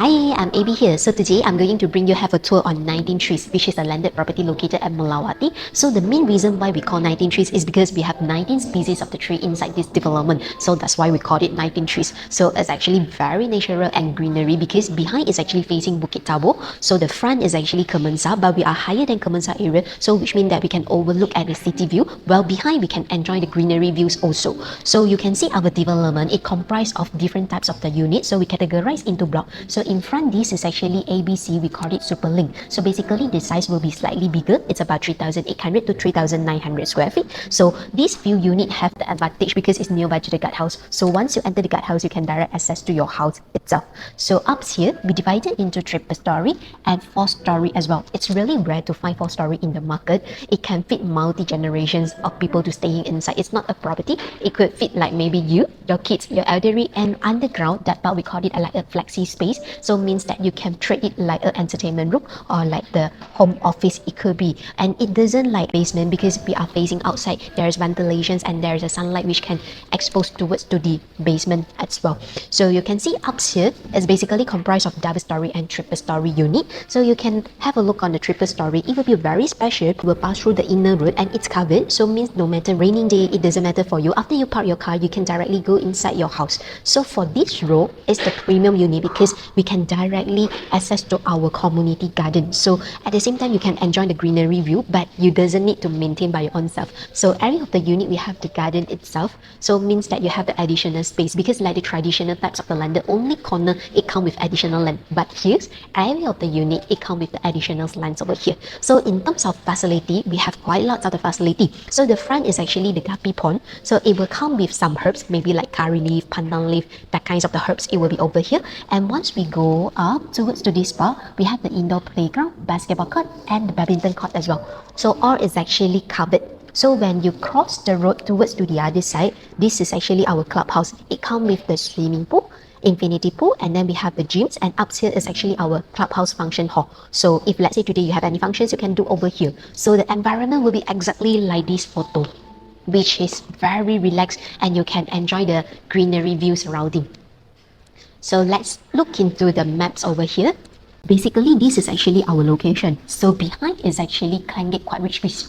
Hi, I'm AB here. So today I'm going to bring you have a tour on 19 Trees, which is a landed property located at Melawati. So the main reason why we call 19 Trees is because we have 19 species of the tree inside this development. So that's why we call it 19 Trees. So it's actually very natural and greenery because behind is actually facing Bukit Tabo. So the front is actually Kemensa, but we are higher than Kemensa area. So which means that we can overlook at the city view. While behind we can enjoy the greenery views also. So you can see our development, it comprises of different types of the units. So we categorize into block. So in front, this is actually ABC, we call it super link. So basically the size will be slightly bigger. It's about 3,800 to 3,900 square feet. So this few unit have the advantage because it's nearby to the guardhouse. So once you enter the guardhouse, you can direct access to your house itself. So up here, we divided into triple story and 4-story as well. It's really rare to find 4-story in the market. It can fit multi-generations of people to staying inside. It's not a property. It could fit like maybe you, your kids, your elderly, and underground, that part we call it like a flexi space. So means that you can treat it like an entertainment room or like the home office it could be. And it doesn't like basement because we are facing outside. There's ventilations and there's a sunlight which can expose towards to the basement as well. So you can see up here is basically comprised of double story and triple story unit. So you can have a look on the triple story. It will be very special. You will pass through the inner road and it's covered. So means no matter raining day, it doesn't matter for you. After you park your car, you can directly go inside your house. So for this row, it's the premium unit because we can directly access to our community garden. So at the same time, you can enjoy the greenery view, but you doesn't need to maintain by your own self. So every of the unit, we have the garden itself. So it means that you have the additional space because like the traditional types of the land, the only corner, it comes with additional land. But here's every of the unit, it comes with the additional lands over here. So in terms of facility, we have quite lots of the facility. So the front is actually the guppy pond. So it will come with some herbs, maybe like curry leaf, pandan leaf, that kinds of the herbs, it will be over here. And once we go up towards to this part, we have the indoor playground, basketball court, and the badminton court as well. So all is actually covered. So when you cross the road towards to the other side, this is actually our clubhouse. It comes with the swimming pool, infinity pool, and then we have the gyms, and up here is actually our clubhouse function hall. So if let's say today you have any functions, you can do over here. So the environment will be exactly like this photo, which is very relaxed and you can enjoy the greenery view surrounding. So let's look into the maps over here. Basically, this is actually our location. So behind is actually Klangit Quad, which is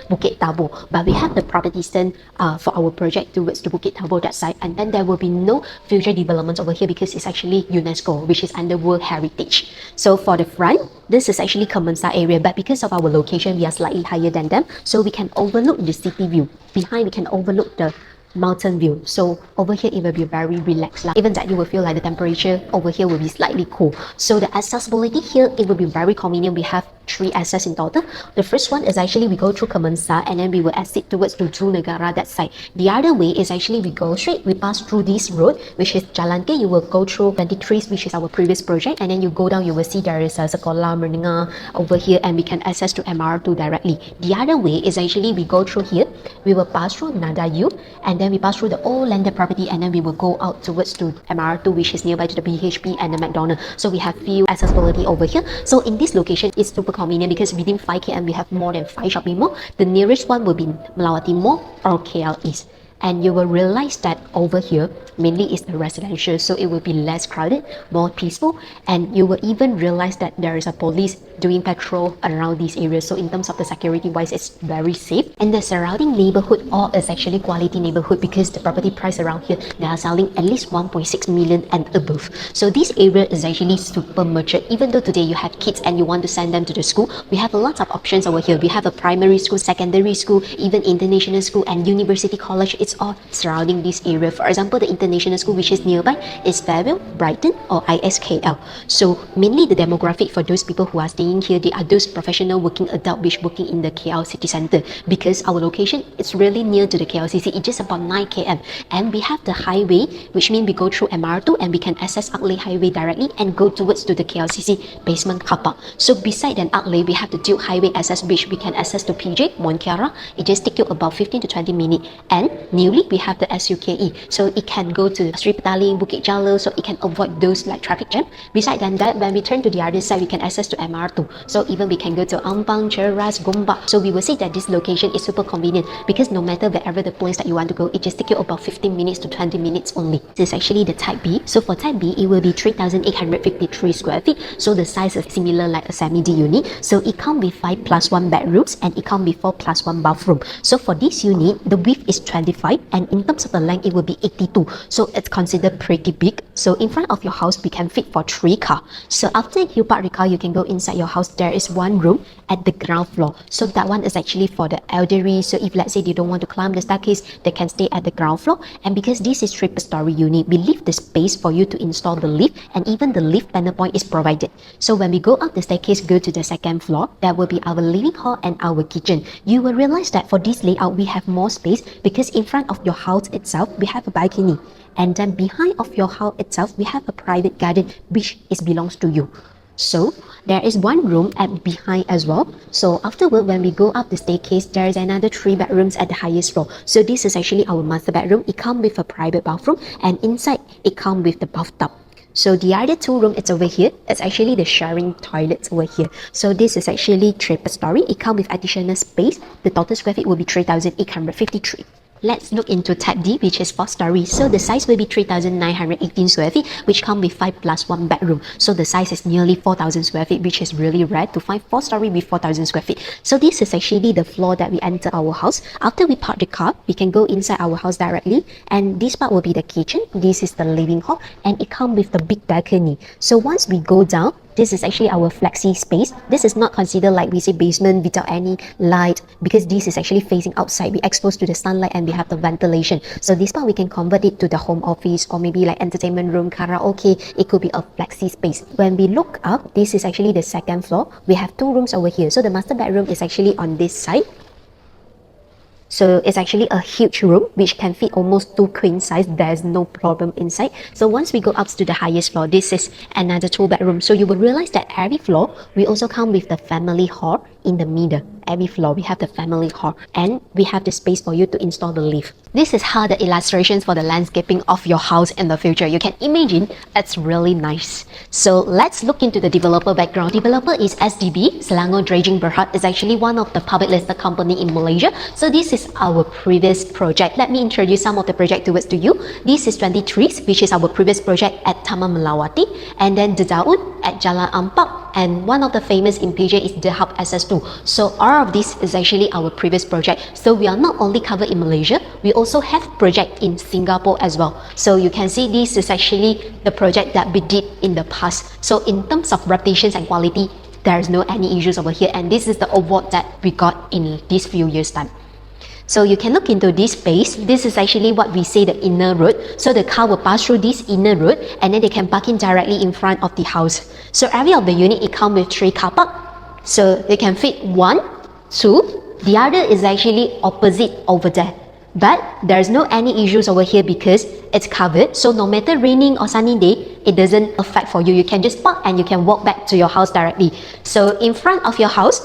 Bukit Tabo. But we have the property stand for our project towards the Bukit Tabo that side. And then there will be no future developments over here because it's actually UNESCO, which is under World Heritage. So for the front, this is actually Kemensa area. But because of our location, we are slightly higher than them. So we can overlook the city view. Behind, we can overlook the mountain view. So over here it will be very relaxed. Even that you will feel like the temperature over here will be slightly cool. So the accessibility here, it will be very convenient. We have 3 access in total. The first one is actually we go through Kemensa and then we will exit towards to Jul Negara that side. The other way is actually we go straight, we pass through this road which is Jalan K. You will go through 23, which is our previous project, and then you go down, you will see there is a Sekolah Menengah over here and we can access to MR2 directly. The other way is actually we go through here, we will pass through Nadayu and then we pass through the old landed property and then we will go out towards to MR2, which is nearby to the BHP and the McDonald's. So we have few accessibility over here. So in this location, it's super convenient because within 5 km we have more than 5 shopping malls. The nearest one will be Melawati Mall or KL East. And you will realize that over here mainly is the residential, so it will be less crowded, more peaceful, and you will even realize that there is a police doing patrol around these areas. So in terms of the security wise, it's very safe. And the surrounding neighborhood all is actually quality neighborhood because the property price around here, they are selling at least 1.6 million and above. So this area is actually super mature. Even though today you have kids and you want to send them to the school, we have a lot of options over here. We have a primary school, secondary school, even international school and university college. It's all surrounding this area. For example, the international school which is nearby is Fairview, Brighton or ISKL. So mainly the demographic for those people who are staying here, they are those professional working adult which working in the KL city center because our location is really near to the KLCC. It's just about 9 km and we have the highway, which means we go through MR2 and we can access Utley Highway directly and go towards to the KLCC basement car park. So beside an Utley, we have the Duke Highway access which we can access to PJ, Monkiara. It just take you about 15 to 20 minutes, and newly, we have the SUKE. So it can go to Sri Petaling, Bukit Jalil, so it can avoid those like traffic jam. Besides than that, when we turn to the other side, we can access to MR2. So even we can go to Ampang, Cheras, Gombak. So we will say that this location is super convenient because no matter wherever the place that you want to go, it just takes you about 15 minutes to 20 minutes only. This is actually the type B. So for type B, it will be 3,853 square feet. So the size is similar like a semi-D unit. So it comes with 5 plus 1 bedrooms and it comes with 4 plus 1 bathroom. So for this unit, the width is 25 and in terms of the length, it will be 82. So it's considered pretty big. So in front of your house, we can fit for 3 cars. So after you park the car, you can go inside your house. There is one room at the ground floor. So that one is actually for the elderly. So if let's say they don't want to climb the staircase, they can stay at the ground floor. And because this is triple story unit, we leave the space for you to install the lift, and even the lift panel point is provided. So when we go up the staircase, go to the second floor, that will be our living hall and our kitchen. You will realize that for this layout, we have more space because in front of your house itself, we have a balcony. And then behind of your house itself, we have a private garden which belongs to you. So there is one room at behind as well. So afterward, when we go up the staircase, there is another 3 bedrooms at the highest floor. So this is actually our master bedroom. It comes with a private bathroom, and inside it comes with the bathtub. So the other 2 rooms, it's over here. It's actually the sharing toilets over here. So this is actually triple story. It comes with additional space. The total square feet will be 3,853. Let's look into type D, which is 4 stories. So the size will be 3,918 square feet, which come with 5 plus 1 bedroom. So the size is nearly 4,000 square feet, which is really rare to find 4 story with 4,000 square feet. So this is actually the floor that we enter our house. After we park the car, we can go inside our house directly. And this part will be the kitchen. This is the living hall, and it comes with the big balcony. So once we go down, this is actually our flexi space. This is not considered like we say basement without any light, because this is actually facing outside. We exposed to the sunlight and we have the ventilation. So this part we can convert it to the home office or maybe like entertainment room, karaoke. It could be a flexi space. When we look up, this is actually the second floor. We have 2 rooms over here. So the master bedroom is actually on this side. So it's actually a huge room which can fit almost 2 queen size. There's no problem inside. So once we go up to the highest floor, this is another 2 bedroom. So you will realize that every floor we also come with the family hall in the middle. Every floor we have the family hall, and we have the space for you to install the lift. This is how the illustrations for the landscaping of your house in the future. You can imagine it's really nice. So let's look into the developer background. Developer is SDB, Selangor Dredging Berhad. Is actually one of the public listed company in Malaysia. So this is our previous project. Let me introduce some of the project towards to you. This is 23, which is our previous project at Taman Melawati, and then the Daun at Jalan Ampak, and one of the famous in PJ is the Hub SS2. So all of this is actually our previous project. So we are not only covered in Malaysia, we also have project in Singapore as well. So you can see this is actually the project that we did in the past. So in terms of reputations and quality, there's no any issues over here, and this is the award that we got in these few years time. So you can look into this space. This is actually what we say the inner road. So the car will pass through this inner road, and then they can park in directly in front of the house. So every of the unit, it comes with 3 car park. So they can fit 1, 2. The other is actually opposite over there. But there's no any issues over here because it's covered. So no matter raining or sunny day, it doesn't affect for you. You can just park and you can walk back to your house directly. So in front of your house,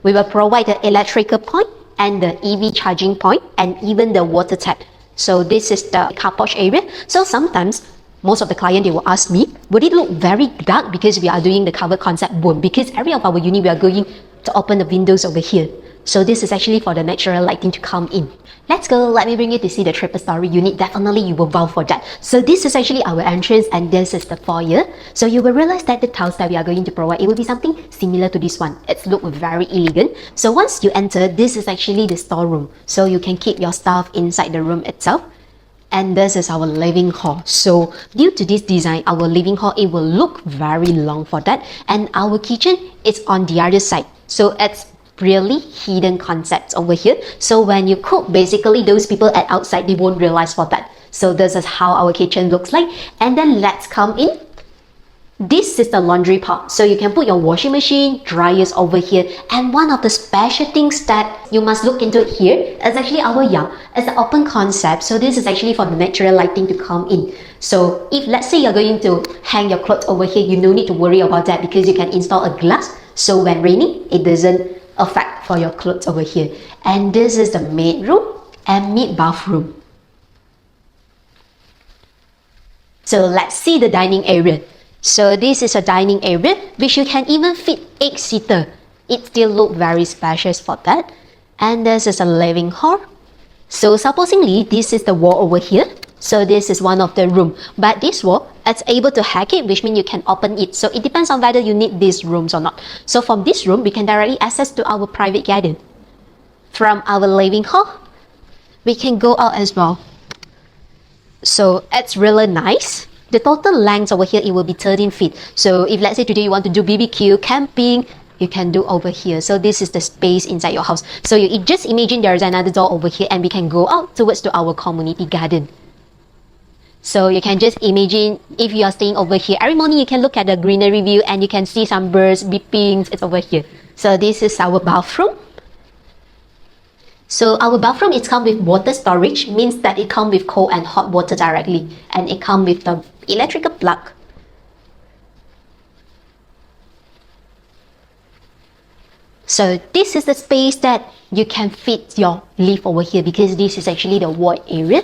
we will provide the electrical point and the EV charging point, and even the water tap. So this is the car porch area. So sometimes most of the client, they will ask me, would it look very dark because we are doing the covered concept? Won't, because every of our unit we are going to open the windows over here. So this is actually for the natural lighting to come in. Let's go, let me bring you to see the triple story unit. Definitely you will wow for that. So this is actually our entrance, and this is the foyer. So you will realize that the tiles that we are going to provide, it will be something similar to this one. It's look very elegant. So once you enter, this is actually the storeroom. So you can keep your stuff inside the room itself. And this is our living hall. So due to this design, our living hall, it will look very long for that. And our kitchen is on the other side. So it's really hidden concepts over here. So when you cook, basically those people at outside, they won't realize for that. So this is how our kitchen looks like. And then let's come in. This is the laundry part. So you can put your washing machine, dryers over here. And one of the special things that you must look into here is actually our it's an open concept. So this is actually for the natural lighting to come in. So if let's say you're going to hang your clothes over here, you no need to worry about that because you can install a glass. So when raining, it doesn't affect for your clothes over here. And this is the maid room. and mid-bathroom. So let's see the dining area. So this is a dining area which you can even fit 8-seater. It still looks very spacious for that. And this is a living hall. So supposingly this is the wall over here. So this is one of the room. But this wall, it's able to hack it, which means you can open it. So it depends on whether you need these rooms or not. So from this room, we can directly access to our private garden. From our living hall, we can go out as well. So it's really nice. The total length over here, it will be 13 feet. So if let's say today you want to do BBQ, camping, you can do over here. So this is the space inside your house. So you just imagine there is another door over here and we can go out towards to our community garden. So you can just imagine if you are staying over here, every morning you can look at the greenery view and you can see some birds beeping. It's over here. So this is our bathroom. So our bathroom, it comes with water storage, means that it comes with cold and hot water directly. And it comes with the electrical plug. So this is the space that you can fit your lift over here because this is actually the void area.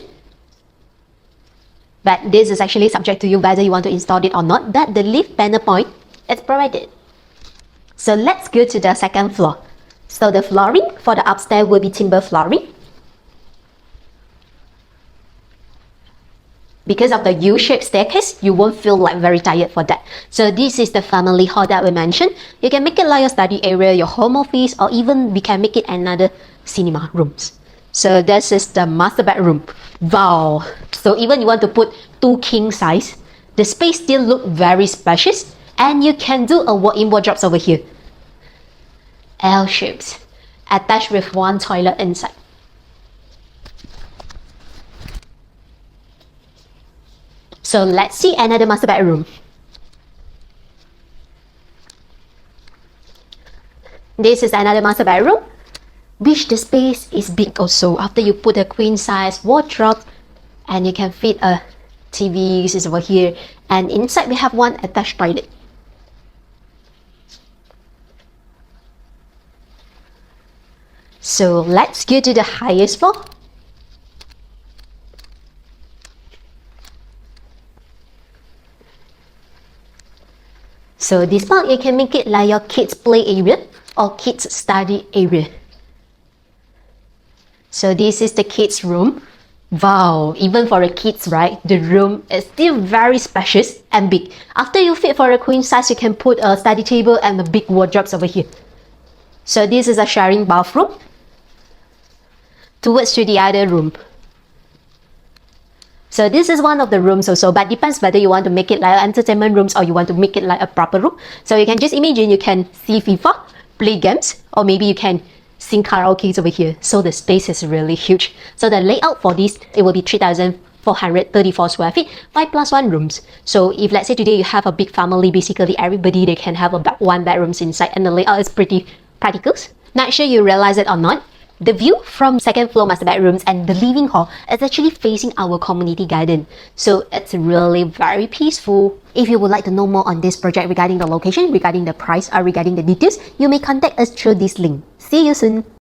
But this is actually subject to you whether you want to install it or not, that the lift panel point is provided. So let's go to the second floor. So the flooring for the upstairs will be timber flooring. Because of the U-shaped staircase, you won't feel like very tired for that. So this is the family hall that we mentioned. You can make it like your study area, your home office, or even we can make it another cinema rooms. So this is the master bedroom. Wow! So even you want to put 2 king size, the space still look very spacious, and you can do a walk-in wardrobes over here. L shapes, attached with 1 toilet inside. So let's see another master bedroom. This is another master bedroom, which the space is big also. After you put a queen size wardrobe, and you can fit a TV, this is over here, and inside we have 1 attached toilet. So let's go to the highest floor. So this part, you can make it like your kids play area or kids study area. So this is the kids room. Wow, even for the kids, right? The room is still very spacious and big. After you fit for a queen size, you can put a study table and a big wardrobes over here. So this is a sharing bathroom towards to the other room. So this is one of the rooms also, but depends whether you want to make it like entertainment rooms or you want to make it like a proper room. So you can just imagine you can see FIFA, play games, or maybe you can sing karaoke over here. So the space is really huge. So the layout for this, it will be 3,434 square feet, 5+1 rooms. So if let's say today you have a big family, basically everybody, they can have about 1 bedrooms inside, and the layout is pretty practical. Not sure you realize it or not, the view from second floor master bedrooms and the living hall is actually facing our community garden. So it's really very peaceful. If you would like to know more on this project regarding the location, regarding the price, or regarding the details, you may contact us through this link. See you soon!